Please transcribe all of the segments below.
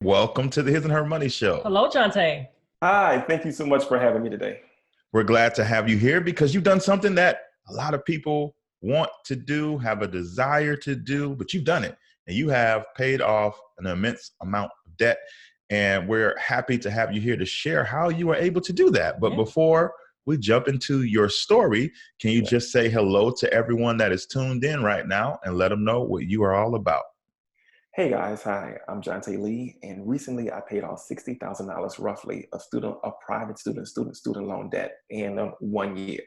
Welcome to the His and Her Money Show. Hello, Jonte. Hi, thank you so much for having me today. We're glad to have you here because you've done something that a lot of people want to do, have a desire to do, but you've done it and you have paid off an immense amount of debt. And we're happy to have you here to share how you were able to do that. But before we jump into your story, can you just say hello to everyone that is tuned in right now and let them know what you are all about? Hey guys, hi, I'm Jonte Lee, and recently I paid off $60,000 roughly of private student loan debt in 1 year.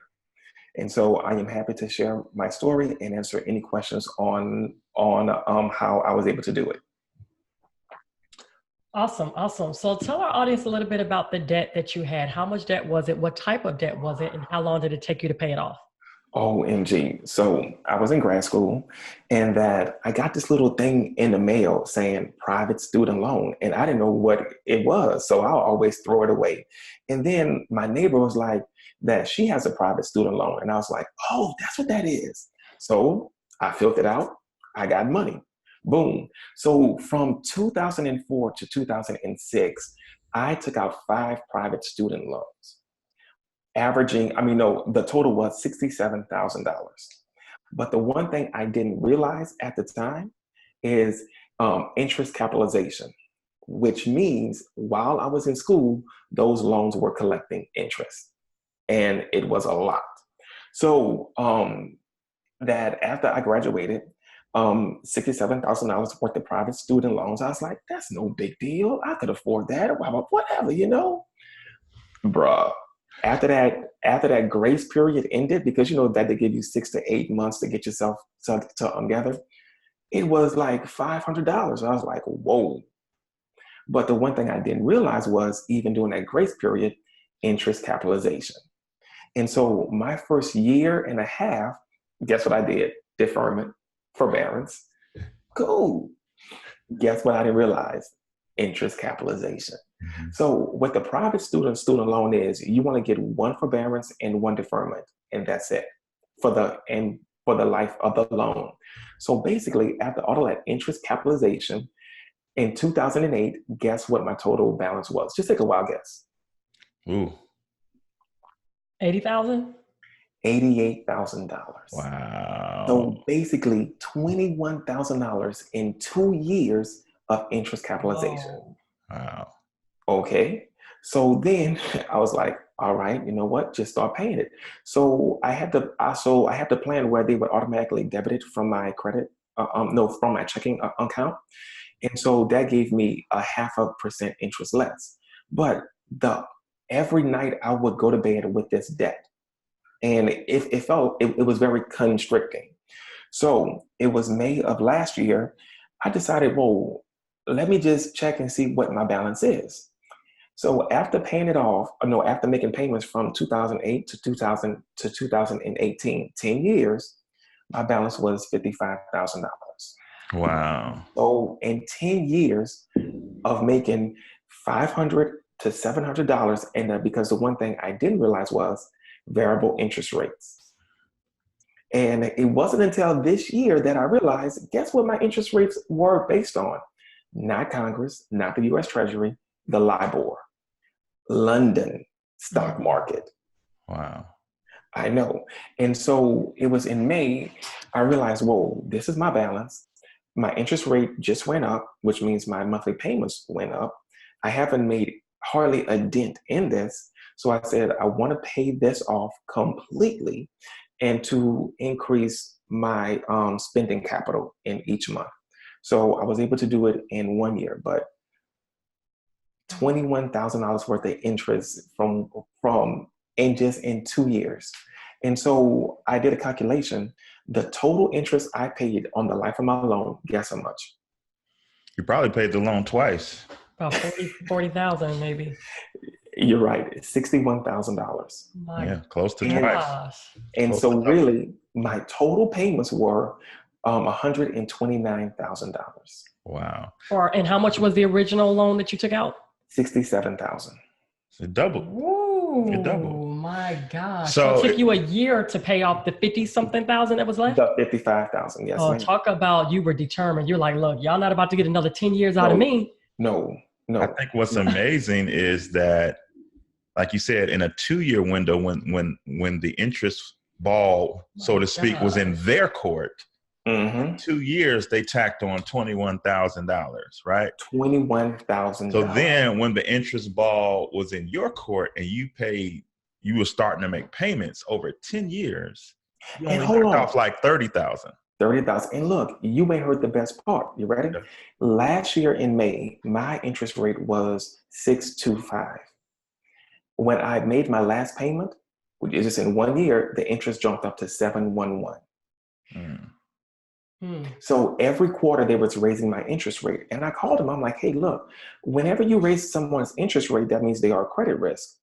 And so I am happy to share my story and answer any questions on how I was able to do it. Awesome. So tell our audience a little bit about the debt that you had. How much debt was it? What type of debt was it? And how long did it take you to pay it off? OMG. So I was in grad school and that I got this little thing in the mail saying private student loan, and I didn't know what it was. So I'll always throw it away. And then my neighbor was like that she has a private student loan. And I was like, oh, that's what that is. So I filled it out. I got money. Boom. So from 2004 to 2006, I took out 5 private student loans. The total was $67,000. But the one thing I didn't realize at the time is interest capitalization, which means while I was in school, those loans were collecting interest. And it was a lot. So that after I graduated, $67,000 worth of private student loans, I was like, that's no big deal. I could afford that. Whatever. Bruh. After that grace period ended, because that they give you 6 to 8 months to get yourself together, it was like $500. I was like, whoa. But the one thing I didn't realize was even during that grace period, interest capitalization. And so my first year and a half, guess what I did? Deferment, forbearance. Cool. Guess what I didn't realize? Interest capitalization. Mm-hmm. So what the private student loan is, you want to get one forbearance and one deferment, and that's it for the life of the loan. So basically, after all of that interest capitalization, in 2008, guess what my total balance was? Just take a wild guess. Ooh. 80,000? $88,000. Wow. So basically $21,000 in 2 years of interest capitalization. Whoa. Wow. Okay. So then I was like, all right, you know what? Just start paying it. So I had to plan where they would automatically debit it from my from my checking account. And so that gave me a 0.5% interest less. But every night I would go to bed with this debt. And it was very constricting. So it was May of last year. I decided, well, let me just check and see what my balance is. So after after making payments from 2008 to 2018, 10 years, my balance was $55,000. Wow. So in 10 years of making $500 to $700, and because the one thing I didn't realize was variable interest rates. And it wasn't until this year that I realized, guess what my interest rates were based on? Not Congress, not the US Treasury, the LIBOR, London stock market. Wow. I know. And so it was in May, I realized, whoa, this is my balance. My interest rate just went up, which means my monthly payments went up. I haven't made hardly a dent in this. So I said, I want to pay this off completely and to increase my spending capital in each month. So I was able to do it in 1 year, but $21,000 worth of interest from in 2 years. And so I did a calculation. The total interest I paid on the life of my loan, guess how much? You probably paid the loan twice. About 40,000 maybe. You're right. It's $61,000. Yeah, close to twice. And so really, my total payments were $129,000. Wow. And how much was the original loan that you took out? $67,000. So it doubled. Woo! It doubled. My gosh. So it took you a year to pay off the 50-something thousand that was left? The $55,000, yes. Oh, talk about you were determined. You're like, look, y'all not about to get another 10 years out of me. no, I no. think what's amazing is that, like you said, in a 2-year window, when the interest ball, so to speak, was in their court, Mm-hmm. 2 years they tacked on $21,000, right? $21,000. So then when the interest ball was in your court and you were starting to make payments over 10 years, you And only hold knocked on, off like 30,000. 30,000. And look, you ain't heard the best part. You ready? Yeah. Last year in May, my interest rate was 6.25. When I made my last payment, which is just in 1 year, the interest jumped up to 7.11. Mm. So every quarter they was raising my interest rate. And I called them. I'm like, hey, look, whenever you raise someone's interest rate, that means they are a credit risk.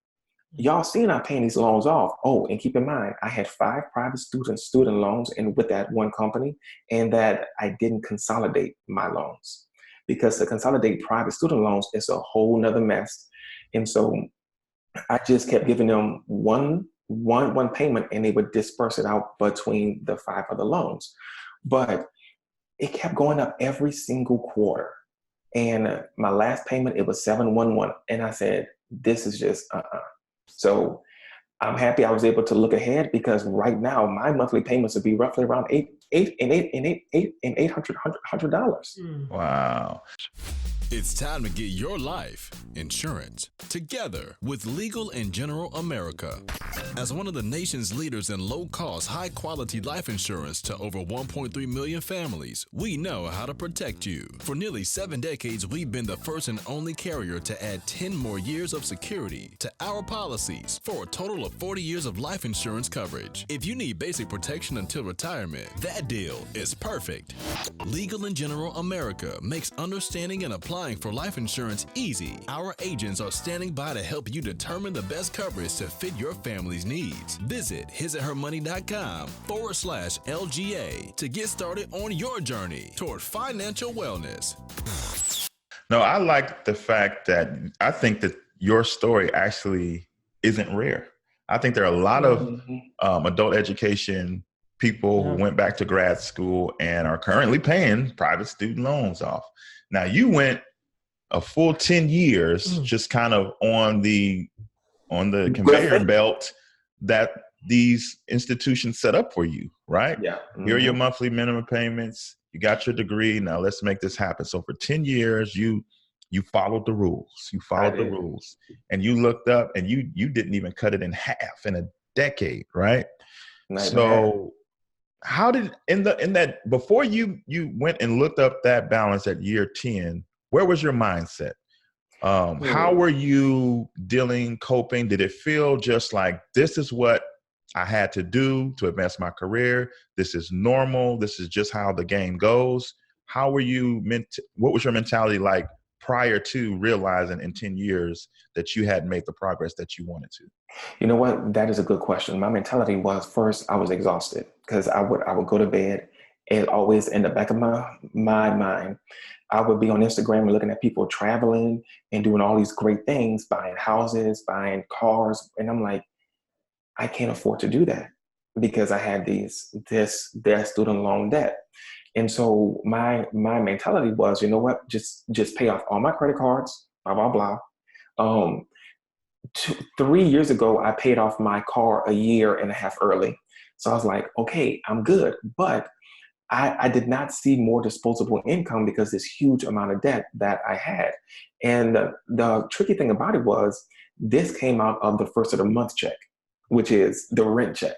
Y'all seen I'm paying these loans off. Oh, and keep in mind, I had 5 private student loans and with that one company, and that I didn't consolidate my loans. Because to consolidate private student loans is a whole nother mess. And so I just kept giving them one payment and they would disperse it out between the 5 other loans. But it kept going up every single quarter. And my last payment, it was 7.11. And I said, this is just, So I'm happy I was able to look ahead because right now my monthly payments would be roughly around $800. Wow. It's time to get your life insurance together with Legal & General America. As one of the nation's leaders in low-cost, high-quality life insurance to over 1.3 million families, we know how to protect you. For nearly 7 decades, we've been the first and only carrier to add 10 more years of security to our policies for a total of 40 years of life insurance coverage. If you need basic protection until retirement, that deal is perfect. Legal & General America makes understanding and applying for life insurance easy. Our agents are standing by to help you determine the best coverage to fit your family's needs. Visit hisandhermoney.com/LGA to get started on your journey toward financial wellness. No, I like the fact that I think that your story actually isn't rare. I think there are a lot of adult education people who went back to grad school and are currently paying private student loans off. Now, you went a full 10 years just kind of on the conveyor belt that these institutions set up for you, right? Yeah. Here are your monthly minimum payments. You got your degree. Now let's make this happen. So for 10 years, you followed the rules. You followed the rules. And you looked up and you didn't even cut it in half in a decade, right? So how did in that before you went and looked up that balance at year 10, where was your mindset? How were you coping? Did it feel just like this is what I had to do to advance my career? This is normal. This is just how the game goes. How were you what was your mentality like prior to realizing in 10 years that you hadn't made the progress that you wanted to? You know what? That is a good question. My mentality was first I was exhausted because I would go to bed and always in the back of my mind, I would be on Instagram and looking at people traveling and doing all these great things, buying houses, buying cars. And I'm like, I can't afford to do that because I had this student loan debt. And so my mentality was, you know what, just pay off all my credit cards, blah, blah, blah. 3 years ago, I paid off my car a year and a half early. So I was like, okay, I'm good. But I did not see more disposable income because this huge amount of debt that I had. And the tricky thing about it was this came out of the first of the month check, which is the rent check.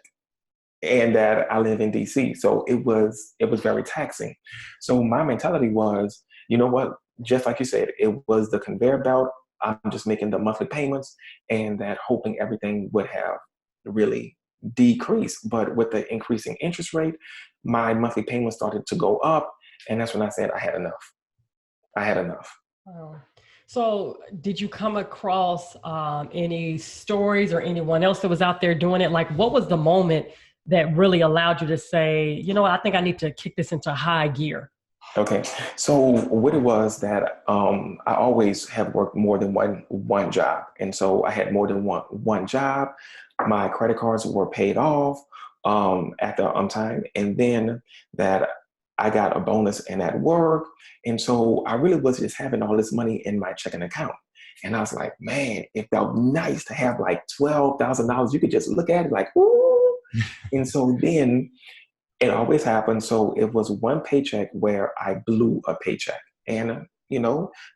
And that I live in DC. So it was very taxing. So my mentality was, you know what, just like you said, it was the conveyor belt. I'm just making the monthly payments and that hoping everything would have really decreased. But with the increasing interest rate, my monthly payments started to go up. And that's when I said I had enough. Wow. So did you come across any stories or anyone else that was out there doing it? Like, what was the moment that really allowed you to say, you know what, I think I need to kick this into high gear? Okay. So what it was that I always have worked more than one job. And so I had more than one job. My credit cards were paid off at the time. And then that I got a bonus and at work. And so I really was just having all this money in my checking account. And I was like, man, it felt nice to have like $12,000. You could just look at it like, ooh. And so then it always happened. So it was one paycheck where I blew a paycheck. And,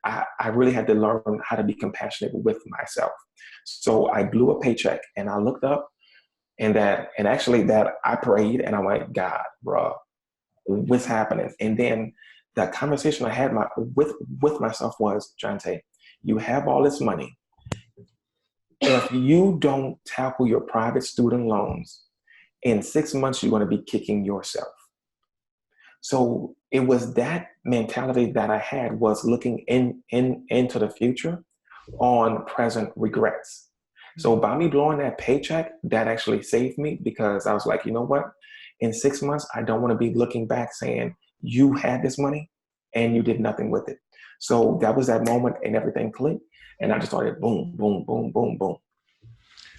I really had to learn how to be compassionate with myself. So I blew a paycheck and I looked up and actually I prayed and I'm like, God, bro, what's happening? And then the conversation I had with myself was, Jonte, you have all this money. If you don't tackle your private student loans, in 6 months, you're going to be kicking yourself. So it was that mentality that I had, was looking into the future on present regrets. So by me blowing that paycheck, that actually saved me, because I was like, you know what? In 6 months, I don't want to be looking back saying, you had this money and you did nothing with it. So that was that moment and everything clicked. And I just started boom, boom, boom, boom, boom.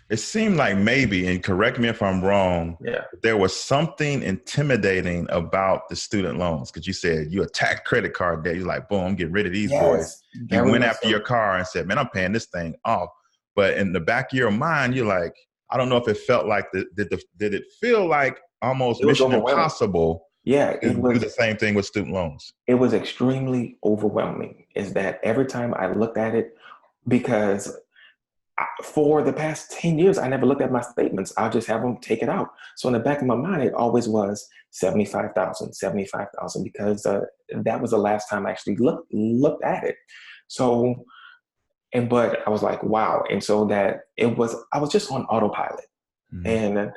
It seemed like maybe, and correct me if I'm wrong, there was something intimidating about the student loans, because you said you attacked credit card debt. You're like, boom, get rid of these boys. You went after your car and said, man, I'm paying this thing off. But in the back of your mind, you're like, I don't know if it felt like, did it feel like almost mission impossible to do the same thing with student loans? It was extremely overwhelming. Is that every time I looked at it, because for the past 10 years, I never looked at my statements. I'll just have them take it out. So in the back of my mind, it always was 75,000, because that was the last time I actually looked at it. So, but I was like, wow. And so I was just on autopilot. Mm-hmm.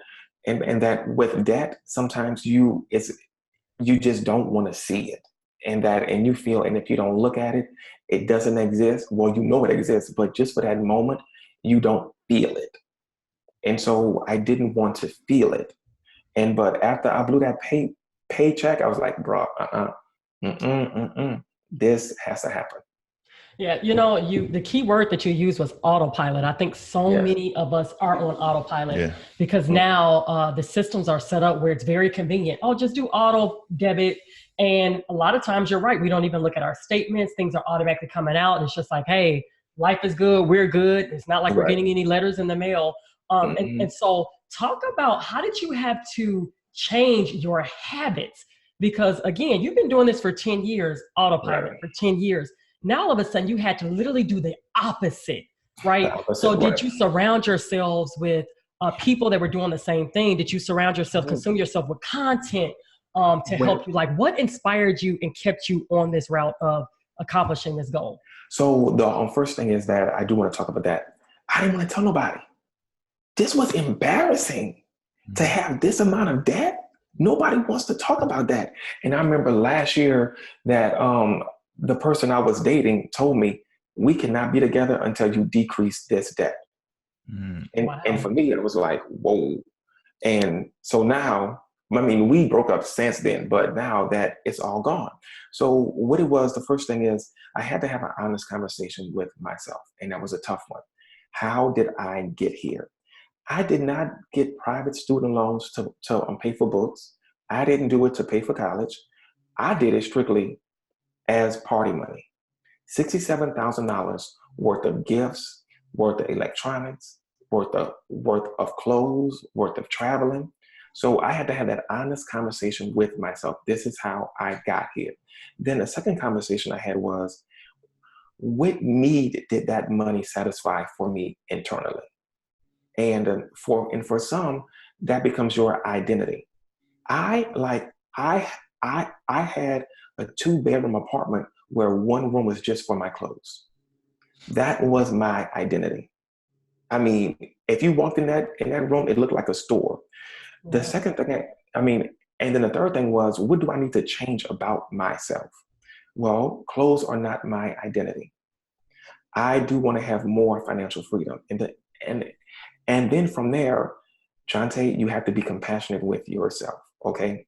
And that with debt, sometimes you just don't want to see it. And you feel, and if you don't look at it, it doesn't exist. Well, you know it exists, but just for that moment, you don't feel it. And so I didn't want to feel it. But after I blew that paycheck, I was like, bro, this has to happen. Yeah, the key word that you used was autopilot. I think many of us are on autopilot because now the systems are set up where it's very convenient. Oh, just do auto debit. And a lot of times you're right. We don't even look at our statements. Things are automatically coming out. And it's just like, hey, life is good. We're good. It's not like we're getting any letters in the mail. And so talk about, how did you have to change your habits? Because again, you've been doing this for 10 years, autopilot for 10 years. Now, all of a sudden, you had to literally do the opposite, right? Did you surround yourselves with people that were doing the same thing? Did you surround yourself, consume yourself with content to help you? Like, what inspired you and kept you on this route of accomplishing this goal? So the first thing is that I do want to talk about that. I didn't want to tell nobody. This was embarrassing to have this amount of debt. Nobody wants to talk about that. And I remember last year that the person I was dating told me, we cannot be together until you decrease this debt. And for me, it was like, whoa. And so now, we broke up since then, but now that it's all gone. So what it was, the first thing is I had to have an honest conversation with myself. And that was a tough one. How did I get here? I did not get private student loans to pay for books. I didn't do it to pay for college. I did it strictly as party money. $67,000 worth of gifts, worth of electronics, worth of clothes, worth of traveling. So I had to have that honest conversation with myself. This is how I got here. Then the second conversation I had was, what need did that money satisfy for me internally? And for some, that becomes your identity. I had a 2-bedroom apartment where one room was just for my clothes. That was my identity. If you walked in that room, it looked like a store. The second thing, and then the third thing was, what do I need to change about myself? Well, clothes are not my identity. I do want to have more financial freedom. And then from there, Jonte, you have to be compassionate with yourself, okay?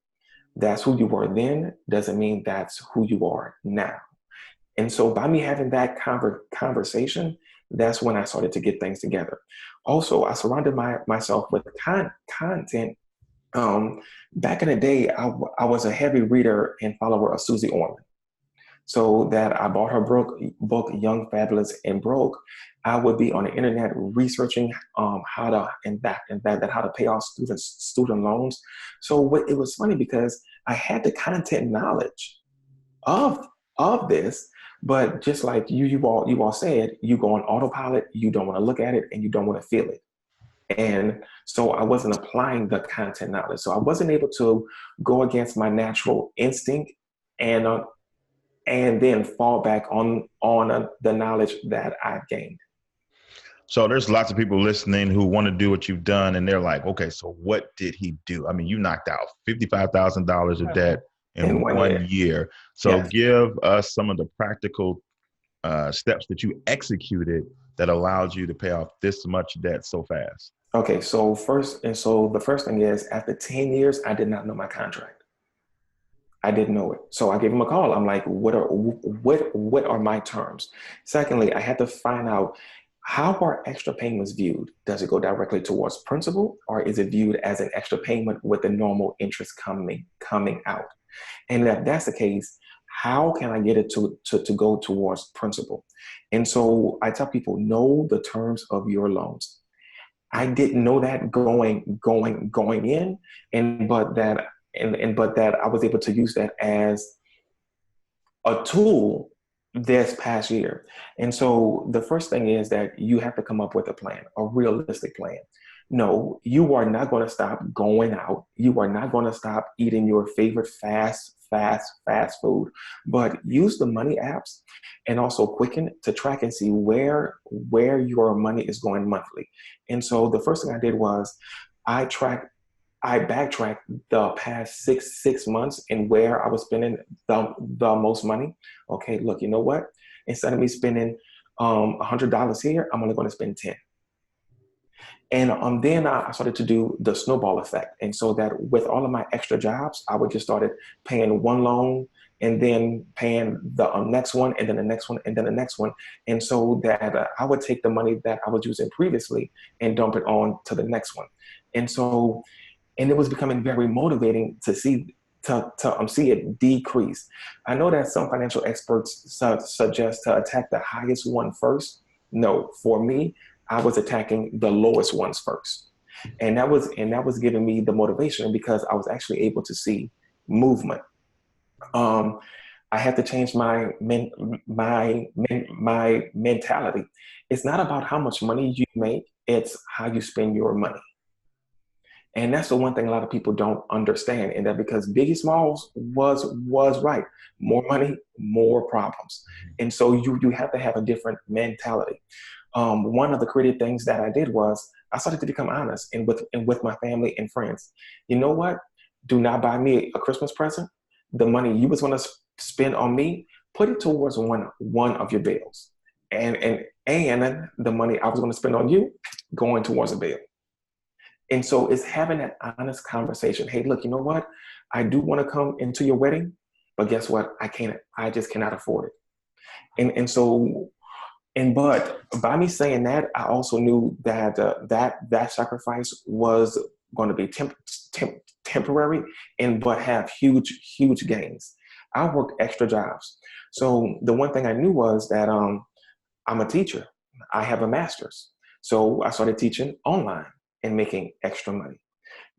That's who you were then, doesn't mean that's who you are now. And so by me having that conversation, that's when I started to get things together. Also, I surrounded myself with content Back in the day, I was a heavy reader and follower of Susie Orman. So that I bought her book, Young, Fabulous, and Broke. I would be on the internet researching how to how to pay off student loans. So it was funny because I had the content knowledge of this, but just like you all said, you go on autopilot. You don't want to look at it and you don't want to feel it. And so I wasn't applying the content knowledge. So I wasn't able to go against my natural instinct and then fall back on the knowledge that I've gained. So there's lots of people listening who want to do what you've done, and they're like, okay, so what did he do? I mean, you knocked out $55,000 of debt in 1 year. So yes. Give us some of the practical steps that you executed that allowed you to pay off this much debt so fast. Okay, so the first thing is, after 10 years, I did not know my contract. I didn't know it. So I gave him a call. I'm like, what are my terms? Secondly, I had to find out, how are extra payments viewed? Does it go directly towards principal, or is it viewed as an extra payment with the normal interest coming out? And if that's the case, how can I get it to go towards principal? And so I tell people, know the terms of your loans. I didn't know that going in, but that I was able to use that as a tool this past year. And so the first thing is that you have to come up with a plan, a realistic plan. No, you are not going to stop going out. You are not going to stop eating your favorite fast food, but use the money apps and also Quicken to track and see where your money is going monthly. And so the first thing I did was I backtracked the past six months and where I was spending the most money. Okay, look, you know what? Instead of me spending $100 here, I'm only going to spend 10. And then I started to do the snowball effect. And so that with all of my extra jobs, I would just started paying one loan and then paying the next one and then the next one and then the next one. And so that I would take the money that I was using previously and dump it on to the next one. And it was becoming very motivating to see it decrease. I know that some financial experts suggest to attack the highest one first. No, for me, I was attacking the lowest ones first. And that was giving me the motivation because I was actually able to see movement. I had to change my mentality. It's not about how much money you make, it's how you spend your money. And that's the one thing a lot of people don't understand, and that because Biggie Smalls was right. More money, more problems. And so you have to have a different mentality. One of the creative things that I did was I started to become honest and with my family and friends. You know what? Do not buy me a Christmas present. The money you was going to spend on me, put it towards one of your bills, and the money I was going to spend on you, going towards a bill. And so it's having that honest conversation. Hey, look, you know what? I do want to come into your wedding, but guess what? I just cannot afford it. But by me saying that, I also knew that that sacrifice was going to be temporary but have huge gains. I worked extra jobs. So the one thing I knew was that I'm a teacher. I have a master's. So I started teaching online and making extra money.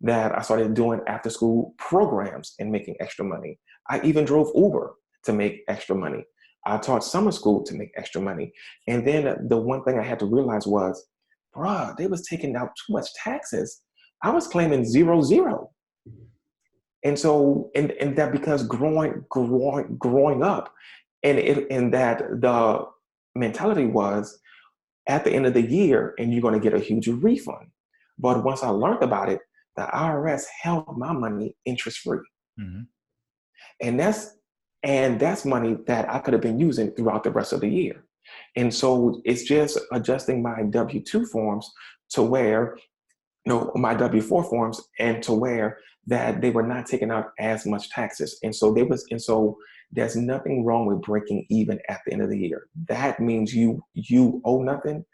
That I started doing after school programs and making extra money. I even drove Uber to make extra money. I taught summer school to make extra money. And then the one thing I had to realize was, bruh, they was taking out too much taxes. I was claiming 0. And so, and that because growing up, and that the mentality was at the end of the year, and you're going to get a huge refund. But once I learned about it, the IRS held my money interest free. Mm-hmm. And that's money that I could have been using throughout the rest of the year. And so it's just adjusting my W-2 forms to where, my W-4 forms, and to where that they were not taking out as much taxes. And so there's nothing wrong with breaking even at the end of the year. That means you owe nothing,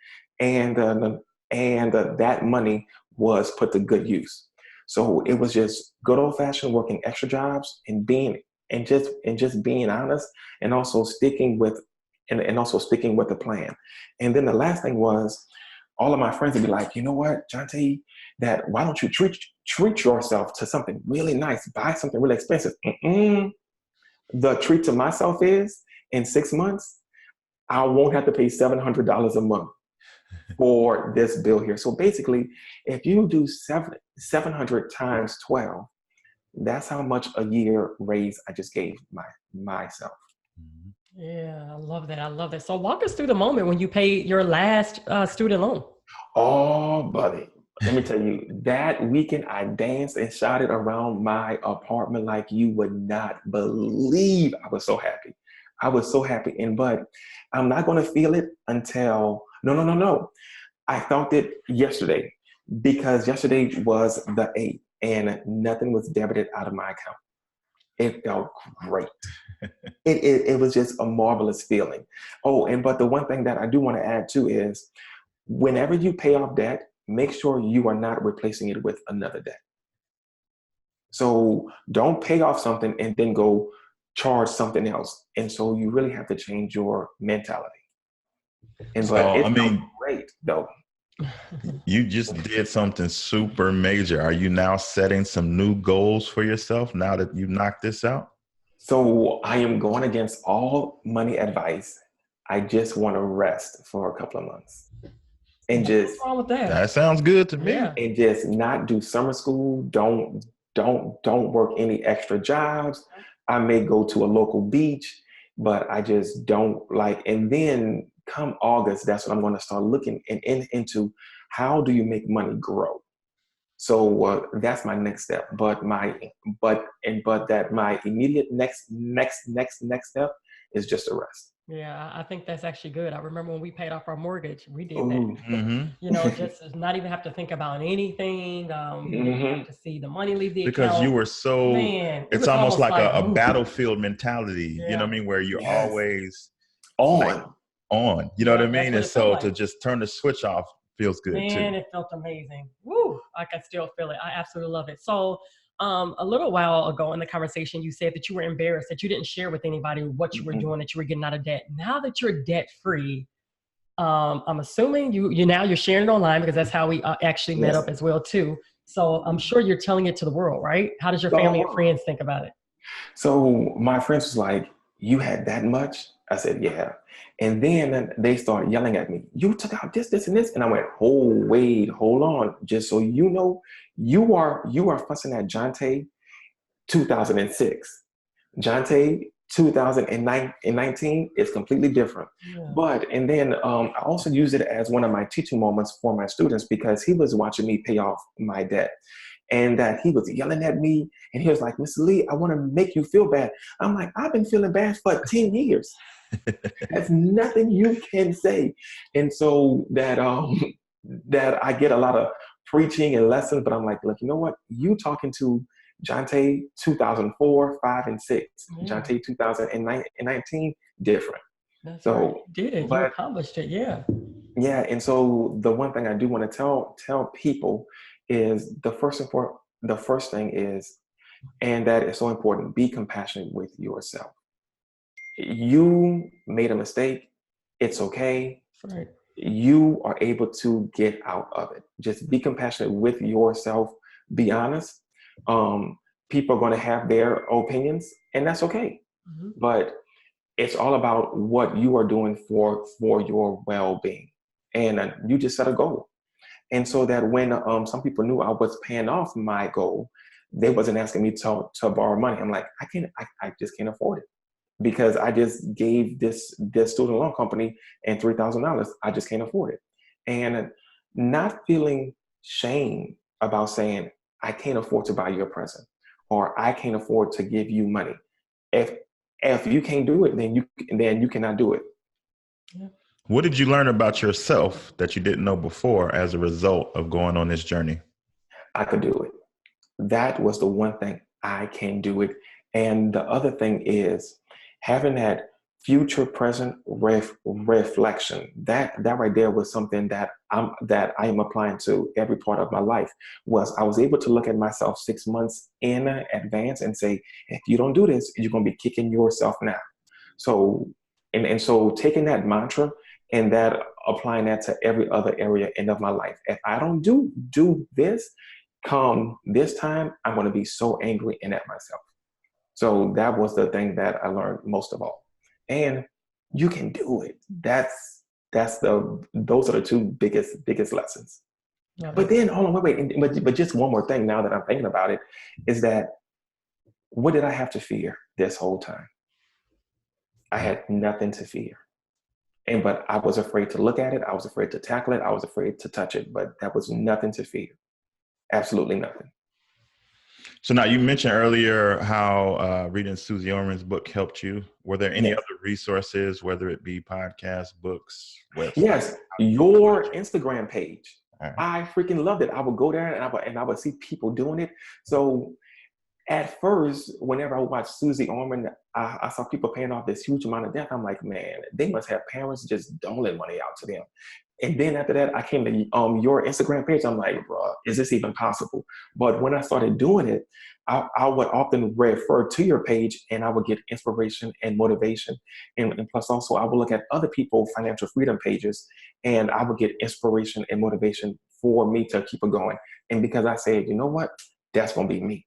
and that money was put to good use. So it was just good old fashioned working extra jobs and just being honest, and also sticking with the plan. And then the last thing was, all of my friends would be like, you know what, Jonte, that why don't you treat yourself to something really nice, buy something really expensive. The treat to myself is, in 6 months, I won't have to pay $700 a month for this bill here. So basically, if you do 700 times 12, that's how much a year raise I just gave myself. Yeah, I love that. I love that. So walk us through the moment when you paid your last student loan. Oh, buddy. Let me tell you, that weekend I danced and shouted around my apartment like you would not believe. I was so happy. I was so happy. But I'm not going to feel it until, no. I felt it yesterday, because yesterday was the 8th and nothing was debited out of my account. It felt great. It was just a marvelous feeling. Oh, but the one thing that I do want to add too is, whenever you pay off debt, make sure you are not replacing it with another debt. So don't pay off something and then go charge something else. And so you really have to change your mentality. But it felt great though. You just did something super major. Are you now setting some new goals for yourself now that you knocked this out? So I am going against all money advice. I just want to rest for a couple of months. And what's wrong with that? That sounds good to me. Yeah. And just not do summer school. Don't work any extra jobs. I may go to a local beach, but I just don't like. And then come August, that's when I'm going to start looking into how do you make money grow. So that's my next step. But my immediate next step is just a rest. Yeah, I think that's actually good. I remember when we paid off our mortgage, we did that. Mm-hmm. You know, just not even have to think about anything. We didn't have to see the money leave the account. Because you were so, it's almost like a battlefield mentality, you know what I mean? Where you're always on, you know what I mean? And so to just turn the switch off feels good too. Man, it felt amazing. Woo, I can still feel it. I absolutely love it. So a little while ago in the conversation, you said that you were embarrassed, that you didn't share with anybody what you were doing, that you were getting out of debt. Now that you're debt free, I'm assuming you're sharing it online, because that's how we actually met up as well too. So I'm sure you're telling it to the world, right? How does your family and friends think about it? So my friends was like, "You had that much?" I said, "Yeah." And then they started yelling at me, "You took out this, and this." And I went, "Oh, wait, hold on. Just so you know, you are fussing at Jonte 2006. Jonte 2019 is completely different." Yeah. And then I also use it as one of my teaching moments for my students, because he was watching me pay off my debt. And that he was yelling at me, and he was like, "Mr. Lee, I want to make you feel bad." I'm like, "I've been feeling bad for 10 years. That's nothing you can say." And so that I get a lot of preaching and lessons, but I'm like, look, you know what? You talking to Jonte 2004, 5, and 6. Jonte 2019, different. That's so right. You did it. You accomplished it. Yeah. Yeah. And so the one thing I do want to tell people is the first thing is, and that is so important, be compassionate with yourself. You made a mistake. It's okay. Right. You are able to get out of it. Just be compassionate with yourself. Be honest. People are going to have their opinions, and that's okay. Mm-hmm. But it's all about what you are doing for your well-being. And you just set a goal. And so that when some people knew I was paying off my goal, they wasn't asking me to borrow money. I'm like, I just can't afford it, because I just gave this student loan company and $3,000. I just can't afford it. And not feeling shame about saying, I can't afford to buy you a present, or I can't afford to give you money. If you can't do it, then you cannot do it. Yeah. What did you learn about yourself that you didn't know before as a result of going on this journey? I could do it. That was the one thing. I can do it. And the other thing is having that future present reflection. That right there was something that I am applying to every part of my life. Was I was able to look at myself 6 months in advance and say, if you don't do this, you're going to be kicking yourself now. So so taking that mantra and that applying that to every other area of my life. If I don't do this, come this time, I'm going to be so angry and at myself. So that was the thing that I learned most of all. And you can do it. Those are the two biggest lessons. Yeah, but then hold on, wait. But just one more thing now that I'm thinking about it is that what did I have to fear this whole time? I had nothing to fear. But I was afraid to look at it. I was afraid to tackle it. I was afraid to touch it, but that was nothing to fear. Absolutely nothing. So now you mentioned earlier how reading Susie Orman's book helped you. Were there any other resources, whether it be podcasts, books, websites? Yes, your Instagram page. Right. I freaking loved it. I would go there and I would see people doing it. So at first, whenever I watched Susie Orman, I saw people paying off this huge amount of debt. I'm like, man, they must have parents just doling money out to them. And then after that, I came to your Instagram page. I'm like, bro, is this even possible? But when I started doing it, I would often refer to your page and I would get inspiration and motivation. And plus also, I would look at other people's financial freedom pages and I would get inspiration and motivation for me to keep it going. And because I said, you know what, that's going to be me.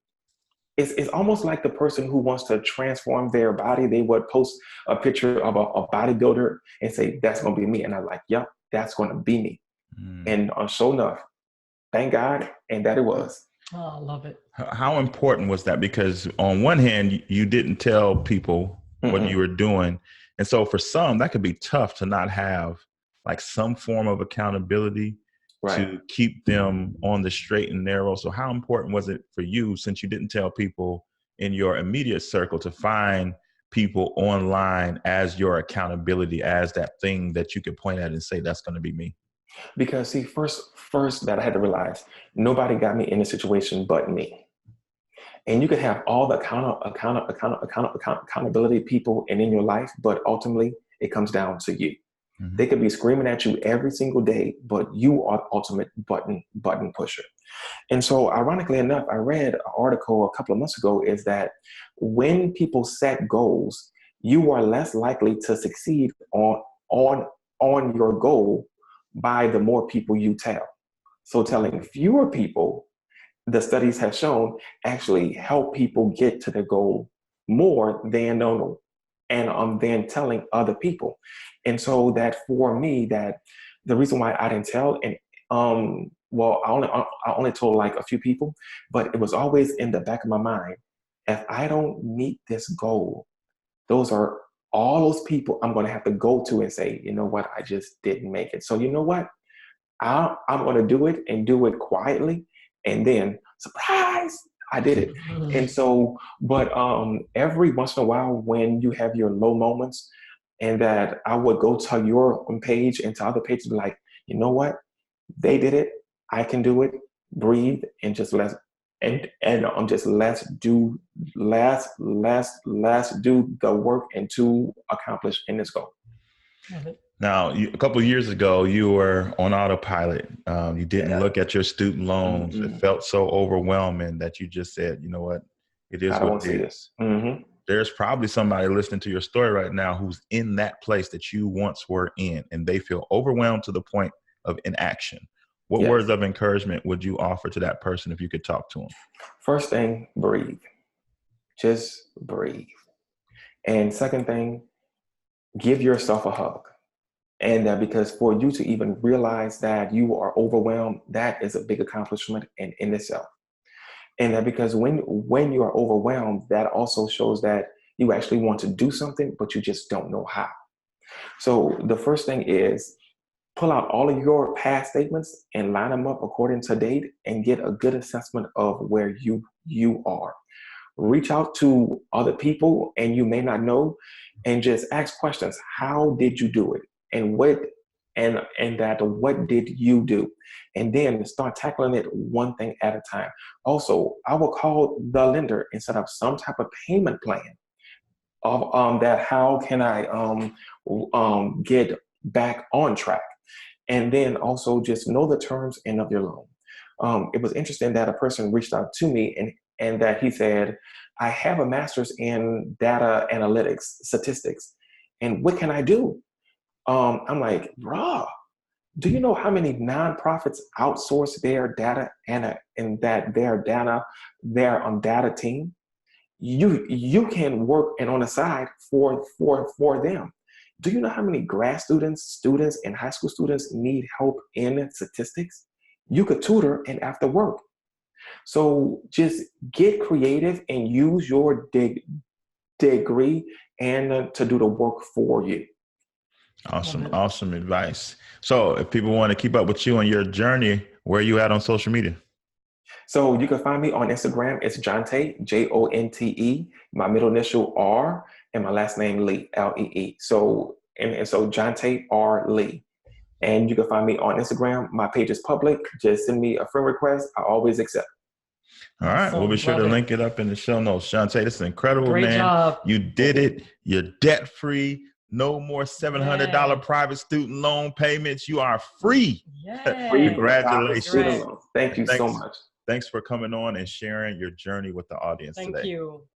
It's almost like the person who wants to transform their body. They would post a picture of a bodybuilder and say, that's going to be me. And I'm like, yep, that's going to be me. And sure enough, thank God, and that it was. Oh, I love it. How important was that? Because on one hand, you didn't tell people what you were doing. And so for some, that could be tough to not have like some form of accountability. Right. To keep them on the straight and narrow. So how important was it for you, since you didn't tell people in your immediate circle, to find people online as your accountability, as that thing that you could point at and say, that's going to be me? Because see, first that I had to realize, nobody got me in a situation but me. And you could have all the accountability people in your life, but ultimately it comes down to you. They could be screaming at you every single day, but you are the ultimate button pusher. And so ironically enough, I read an article a couple of months ago is that when people set goals, you are less likely to succeed on your goal by the more people you tell. So telling fewer people, the studies have shown, actually help people get to their goal more than than telling other people. And so that for me, that the reason why I didn't tell, and I only told like a few people, but it was always in the back of my mind, if I don't meet this goal, those are all those people I'm going to have to go to and say, you know what, I just didn't make it. So you know what, I'm going to do it and do it quietly, and then surprise, I did it. And so, but every once in a while, when you have your low moments, and that I would go to your page and to other pages, be like, you know what, they did it, I can do it. Breathe and just let's do the work and to accomplish in this goal. Now, a couple of years ago, you were on autopilot. You didn't look at your student loans. It felt so overwhelming that you just said, you know what, it is what it is. There's probably somebody listening to your story right now who's in that place that you once were in, and they feel overwhelmed to the point of inaction. What words of encouragement would you offer to that person if you could talk to them? First thing, breathe. Just breathe. And second thing, give yourself a hug. And because for you to even realize that you are overwhelmed, that is a big accomplishment in itself. And that because when you are overwhelmed, that also shows that you actually want to do something, but you just don't know how. So the first thing is pull out all of your past statements and line them up according to date and get a good assessment of where you are. Reach out to other people and you may not know, and just ask questions. How did you do it? And what did you do? And then start tackling it one thing at a time. Also, I will call the lender and set up some type of payment plan of that. How can I get back on track? And then also just know the terms and of your loan. It was interesting that a person reached out to me and that he said, I have a master's in data analytics, statistics, and what can I do? I'm like, bruh, do you know how many nonprofits outsource their data and that their data team? You can work and on the side for them. Do you know how many grad students, and high school students need help in statistics? You could tutor and after work. So just get creative and use your degree and to do the work for you. Awesome advice. So if people want to keep up with you on your journey, where are you at on social media? So you can find me on Instagram. It's Jonte, Jonte, my middle initial R, and my last name Lee, Lee. So Jonte R. Lee. And you can find me on Instagram. My page is public. Just send me a friend request. I always accept. All right. We'll be sure to link it up in the show notes. Jonte, this is incredible, Great man. job. You did it. You're debt free. No more $700 private student loan payments. You are free. Free. Congratulations. Thank you so much. Thanks for coming on and sharing your journey with the audience today. Thank you.